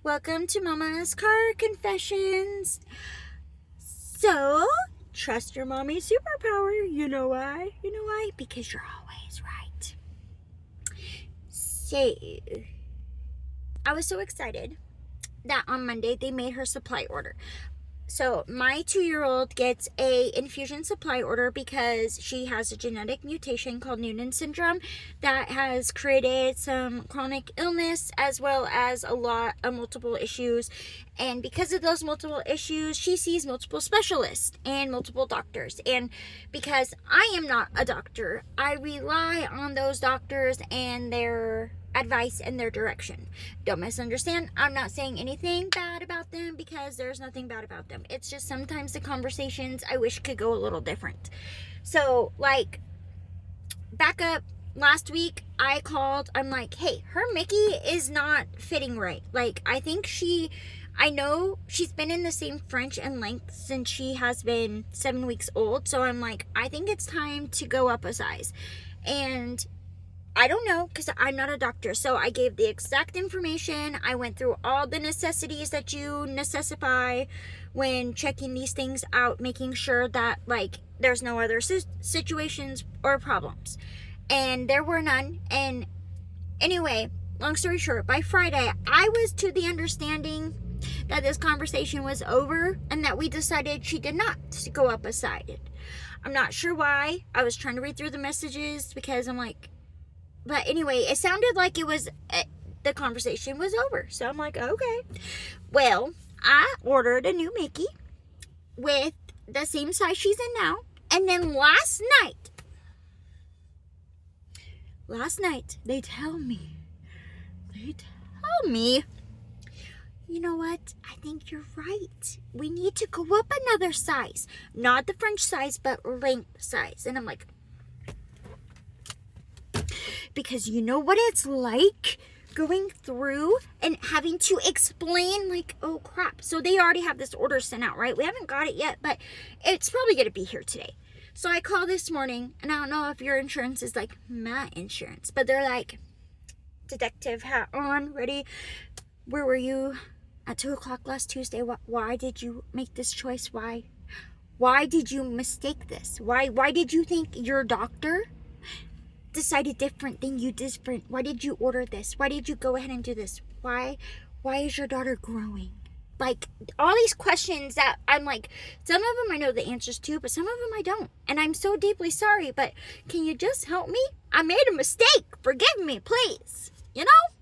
Welcome to Mama's Car Confessions. So, trust your mommy's superpower. You know why? You know why? Because you're always right. So, I was so excited that on Monday they made her supply order. So my 2-year-old gets a infusion supply order because she has a genetic mutation called Noonan syndrome that has created some chronic illness as well as a lot of multiple issues. And because of those multiple issues, she sees multiple specialists and multiple doctors. And because I am not a doctor, I rely on those doctors and their advice and their direction. Don't misunderstand. I'm not saying anything bad about them because there's nothing bad about them. It's just sometimes the conversations I wish could go a little different. So, like, back up last week, I called. I'm like, hey, her Mickey is not fitting right. Like, I know she's been in the same French and length since she has been 7 weeks old. So I'm like, I think it's time to go up a size. And I don't know because I'm not a doctor. So I gave the exact information. I went through all the necessities that you necessify when checking these things out, making sure that, like, there's no other situations or problems. And there were none. And anyway, long story short, by Friday, I was to the understanding that this conversation was over and that we decided she did not go up a size. I'm not sure why. I was trying to read through the messages because I'm like, but anyway, it sounded like it was, the conversation was over. So I'm like, okay. Well, I ordered a new Mickey with the same size she's in now. And then last night, they tell me, you know what? I think you're right. We need to go up another size. Not the French size, but length size. And I'm like, because you know what it's like going through and having to explain, like, oh crap. So they already have this order sent out, right? We haven't got it yet, but it's probably going to be here today. So I called this morning, and I don't know if your insurance is like my insurance, but they're like, detective hat on, ready. Where were you at 2:00 last Tuesday? Why did you make this choice? Why did you mistake this? Why did you think your doctor decided different than you different? Why did you order this? Why did you go ahead and do this? Why is your daughter growing? Like, all these questions that I'm like, some of them I know the answers to, but some of them I don't. And I'm so deeply sorry, but can you just help me? I made a mistake. Forgive me, please. You know?